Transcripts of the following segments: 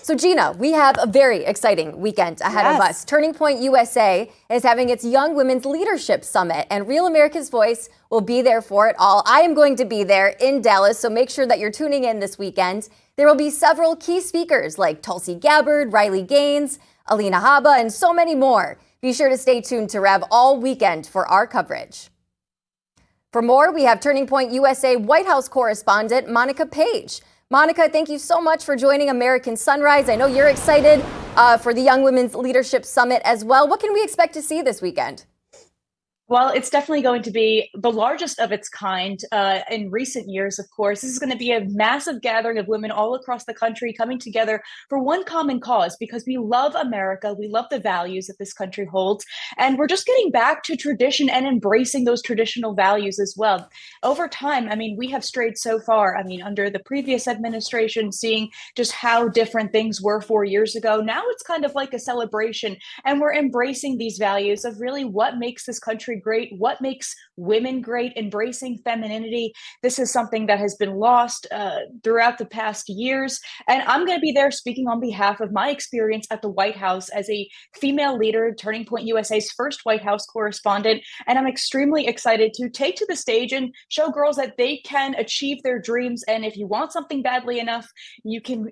So Gina, we have a very exciting weekend ahead of us. Turning Point USA is having its Young Women's Leadership Summit, and Real America's Voice will be there for it all. I am going to be there in Dallas, so make sure that you're tuning in this weekend. There will be several key speakers like Tulsi Gabbard, Riley Gaines, Alina Habba, and so many more. Be sure to stay tuned to Rev all weekend for our coverage. For more, we have Turning Point USA White House correspondent Monica Paige. Monica, thank you so much for joining American Sunrise. I know you're excited for the Young Women's Leadership Summit as well. What can we expect to see this weekend? Well, it's definitely going to be the largest of its kind in recent years, of course. This is going to be a massive gathering of women all across the country coming together for one common cause, because we love America. We love the values that this country holds. And we're just getting back to tradition and embracing those traditional values as well. Over time, I mean, we have strayed so far. I mean, under the previous administration, seeing just how different things were 4 years ago. Now it's kind of like a celebration. And we're embracing these values of really what makes this country great, what makes women great, embracing femininity. This is something that has been lost throughout the past years. And I'm going to be there speaking on behalf of my experience at the White House as a female leader, Turning Point USA's first White House correspondent. And I'm extremely excited to take to the stage and show girls that they can achieve their dreams. And if you want something badly enough, you can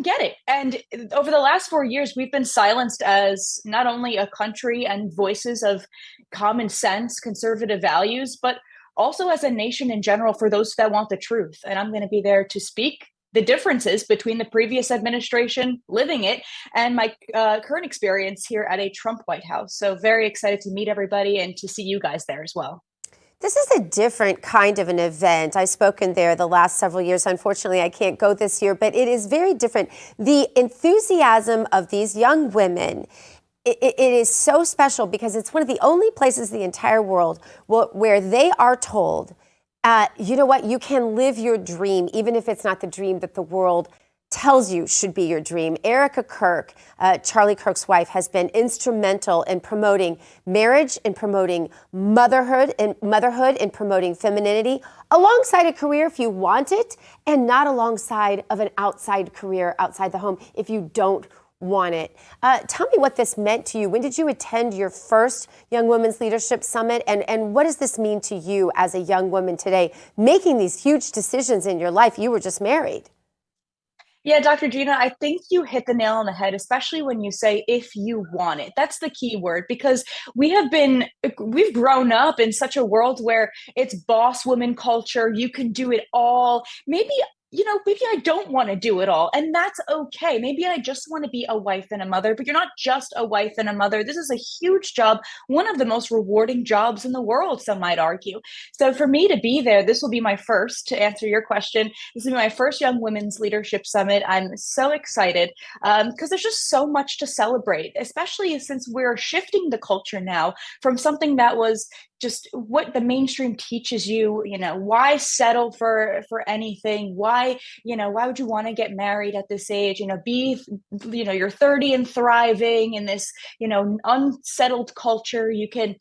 get it. And over the last 4 years, we've been silenced as not only a country and voices of common sense, conservative values, but also as a nation in general for those that want the truth. And I'm going to be there to speak the differences between the previous administration, living it, and my current experience here at a Trump White House. So very excited to meet everybody and to see you guys there as well. This is a different kind of an event. I've spoken there the last several years. Unfortunately, I can't go this year, but it is very different. The enthusiasm of these young women, it is so special because it's one of the only places in the entire world where they are told, you know what, you can live your dream, even if it's not the dream that the world tells you should be your dream. Erica Kirk, Charlie Kirk's wife, has been instrumental in promoting marriage, in promoting motherhood, and promoting femininity alongside a career if you want it, and not alongside of an outside career outside the home if you don't want it. Tell me what this meant to you. When did you attend your first Young Women's Leadership Summit? And what does this mean to you as a young woman today, making these huge decisions in your life? You were just married. Yeah, Dr. Gina, I think you hit the nail on the head, especially when you say, if you want it. That's the key word, because we've grown up in such a world where it's boss woman culture. You can do it all. Maybe I don't want to do it all, and that's okay. Maybe I just want to be a wife and a mother, but you're not just a wife and a mother. This is a huge job, one of the most rewarding jobs in the world, some might argue. So for me to be there, this will be my first, to answer your question, this will be my first Young Women's Leadership Summit. I'm so excited because there's just so much to celebrate, especially since we're shifting the culture now from something that was just what the mainstream teaches you, why settle for anything? Why would you want to get married at this age? You're 30 and thriving in this, unsettled culture. You can,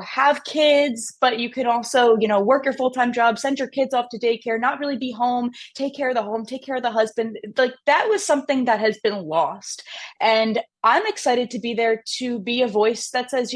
have kids, but you can also, work your full-time job, send your kids off to daycare, not really be home, take care of the home, take care of the husband. Like, that was something that has been lost. And I'm excited to be there to be a voice that says,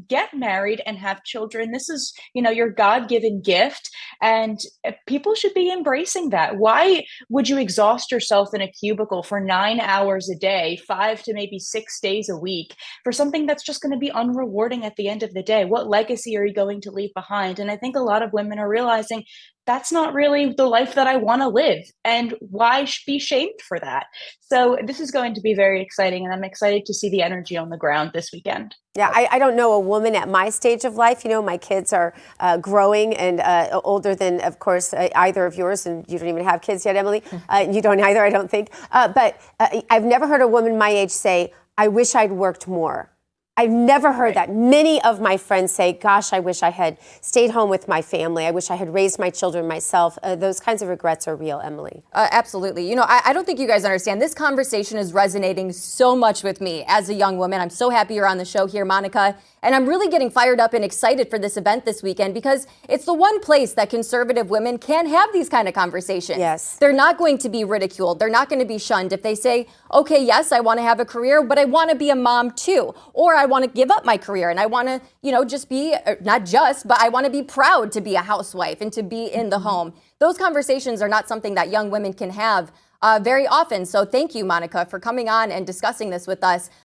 get married and have children. This is, your God-given gift, and people should be embracing that. Why would you exhaust yourself in a cubicle for 9 hours a day, 5 to maybe 6 days a week, for something that's just going to be unrewarding at the end of the day? What legacy are you going to leave behind? And I think a lot of women are realizing that's not really the life that I want to live. And why be shamed for that? So this is going to be very exciting, and I'm excited to see the energy on the ground this weekend. Yeah, I don't know a woman at my stage of life. My kids are growing and older than, of course, either of yours, and you don't even have kids yet, Emily. You don't either, I don't think. But I've never heard a woman my age say, I wish I'd worked more. I've never heard that. Many of my friends say, gosh, I wish I had stayed home with my family. I wish I had raised my children myself. Those kinds of regrets are real, Emily. Absolutely. You know, I don't think you guys understand. This conversation is resonating so much with me as a young woman. I'm so happy you're on the show here, Monica. And I'm really getting fired up and excited for this event this weekend because it's the one place that conservative women can have these kind of conversations. Yes. They're not going to be ridiculed. They're not going to be shunned if they say, okay, yes, I want to have a career, but I want to be a mom too. Or I want to give up my career and I want to, you know, just be, not just, but I want to be proud to be a housewife and to be in the home. Those conversations are not something that young women can have very often. So thank you, Monica, for coming on and discussing this with us.